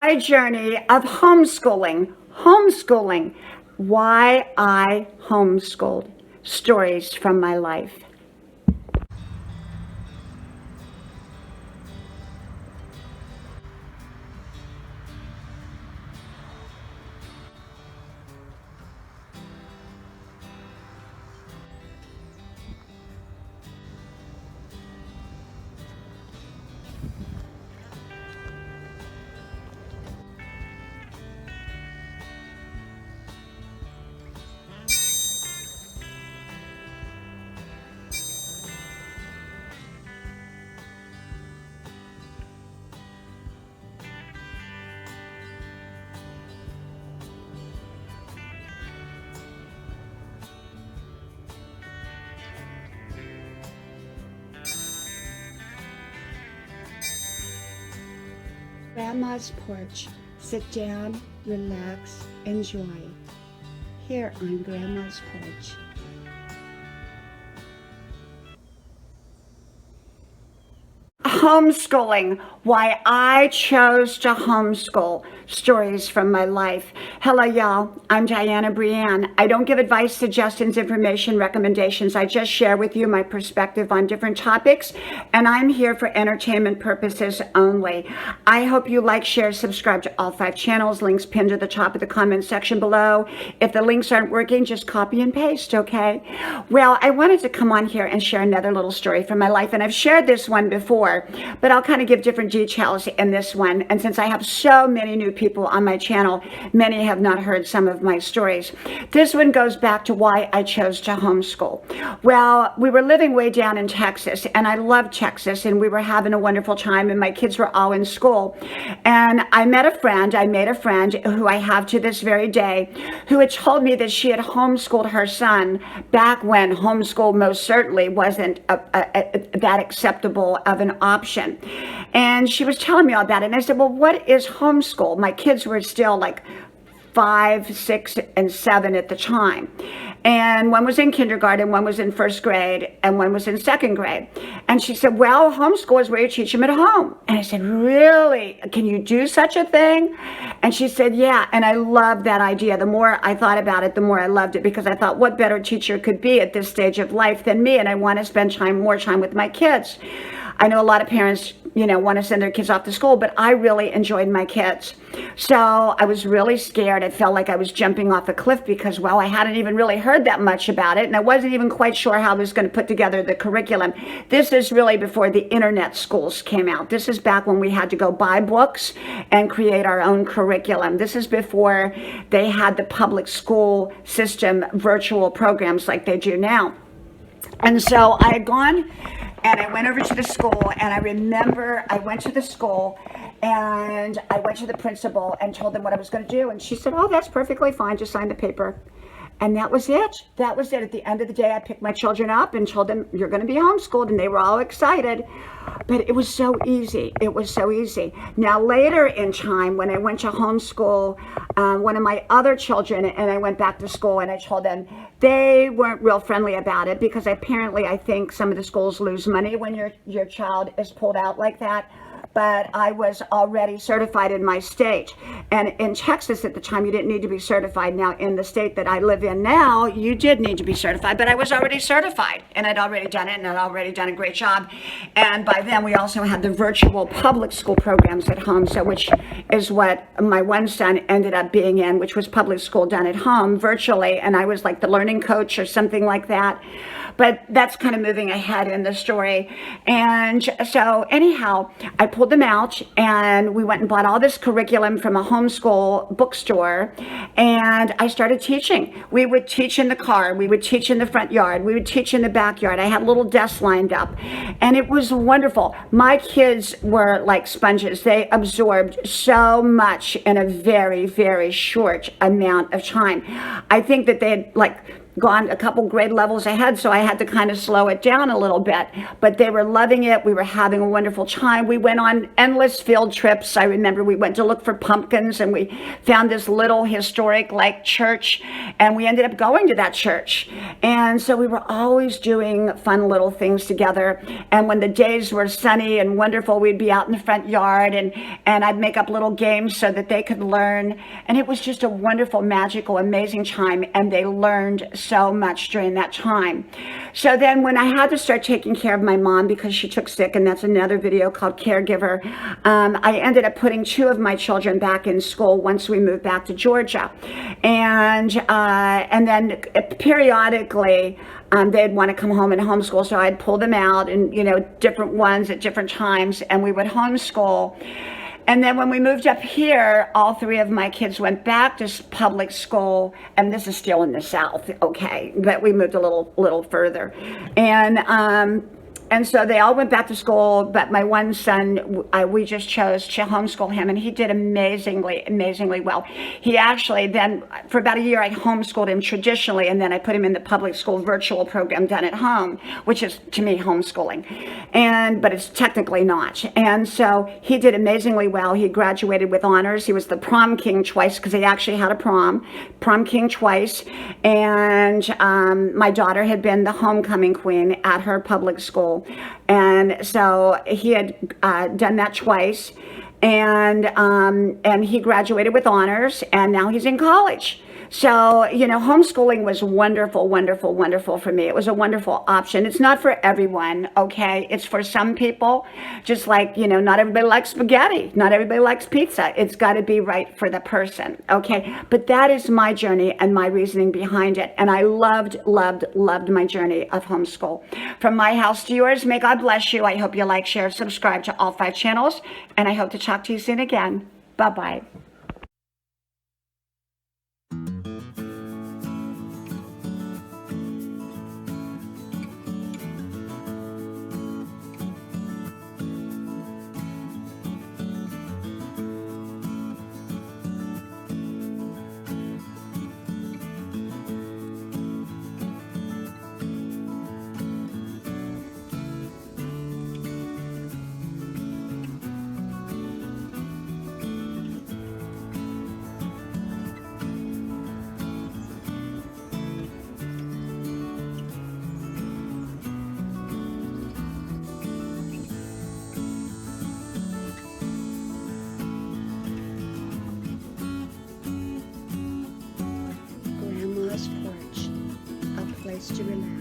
My journey of homeschooling, why I homeschooled, stories from my life. Grandma's porch. Sit down, relax, enjoy. Here on Grandma's porch. Homeschooling, why I chose to homeschool, stories from my life. Hello, y'all. I'm Dianna Brianne. I don't give advice, suggestions, information, recommendations. I just share with you my perspective on different topics, and I'm here for entertainment purposes only. I hope you like, share, subscribe to all 5 channels. Links pinned to the top of the comment section below. If the links aren't working, just copy and paste, okay? Well, I wanted to come on here and share another little story from my life, and I've shared this one before, but I'll kind of give different details in this one. And since I have so many new people on my channel, many have not heard some of my stories. This one goes back to why I chose to homeschool. Well, we were living way down in Texas, and I love Texas, and we were having a wonderful time, and my kids were all in school. And I made a friend who I have to this very day, who had told me that she had homeschooled her son back when homeschool most certainly wasn't that acceptable of an option. And she was telling me all about it. And I said, well, what is homeschool? My kids were still like 5, 6, and 7 at the time. And one was in kindergarten, one was in 1st grade, and one was in 2nd grade. And she said, well, homeschool is where you teach them at home. And I said, really? Can you do such a thing? And she said, yeah. And I love that idea. The more I thought about it, the more I loved it, because I thought, what better teacher could be at this stage of life than me? And I want to spend more time with my kids. I know a lot of parents, want to send their kids off to school, but I really enjoyed my kids. So I was really scared. I felt like I was jumping off a cliff because, well, I hadn't even really heard that much about it, and I wasn't even quite sure how I was going to put together the curriculum. This is really before the internet schools came out. This is back when we had to go buy books and create our own curriculum. This is before they had the public school system virtual programs like they do now. And so I had gone and I went over to the school, and I remember I went to the school and I went to the principal and told them what I was going to do. And she said, oh, that's perfectly fine. Just sign the paper. And that was it. That was it. At the end of the day, I picked my children up and told them, you're going to be homeschooled. And they were all excited. But it was so easy. It was so easy. Now, later in time, when I went to homeschool one of my other children, and I went back to school, and I told them, they weren't real friendly about it, because apparently I think some of the schools lose money when your child is pulled out like that. But I was already certified in my state. And in Texas at the time, you didn't need to be certified. Now, in the state that I live in now, you did need to be certified, but I was already certified, and I'd already done it, and I'd already done a great job. And by then, we also had the virtual public school programs at home, so which is what my one son ended up being in, which was public school done at home virtually, and I was like the learning coach or something like that. But that's kind of moving ahead in the story. And so anyhow, I pulled them out, and we went and bought all this curriculum from a homeschool bookstore, and I started teaching. We would teach in the car, we would teach in the front yard, we would teach in the backyard. I had little desks lined up, and it was wonderful. My kids were like sponges. They absorbed so much in a very, very short amount of time. I think that they had gone a couple grade levels ahead, so I had to kind of slow it down a little bit. But they were loving it. We were having a wonderful time. We went on endless field trips. I remember we went to look for pumpkins, and we found this little historic like church, and we ended up going to that church. And so we were always doing fun little things together. And when the days were sunny and wonderful, we'd be out in the front yard, and I'd make up little games so that they could learn. And it was just a wonderful, magical, amazing time. And they learned so much during that time. So then when I had to start taking care of my mom because she took sick, and that's another video called Caregiver, I ended up putting 2 of my children back in school once we moved back to Georgia. And then periodically, they'd want to come home and homeschool, so I'd pull them out, and different ones at different times, and we would homeschool. And then when we moved up here, all 3 of my kids went back to public school, and this is still in the South, okay, but we moved a little further. And so they all went back to school, but my one son, we just chose to homeschool him, and he did amazingly well. He actually then, for about a year, I homeschooled him traditionally, and then I put him in the public school virtual program done at home, which is, to me, homeschooling. But it's technically not. And so he did amazingly well. He graduated with honors. He was the prom king twice, because he actually had a prom king twice. And my daughter had been the homecoming queen at her public school. And so he had done that twice, and he graduated with honors, and now he's in college. So, homeschooling was wonderful for me. It was a wonderful option. It's not for everyone, okay? It's for some people, just like, not everybody likes spaghetti. Not everybody likes pizza. It's got to be right for the person, okay? But that is my journey and my reasoning behind it. And I loved my journey of homeschool. From my house to yours, may God bless you. I hope you like, share, subscribe to all 5 channels. And I hope to talk to you soon again. Bye-bye. Porch, a place to relax.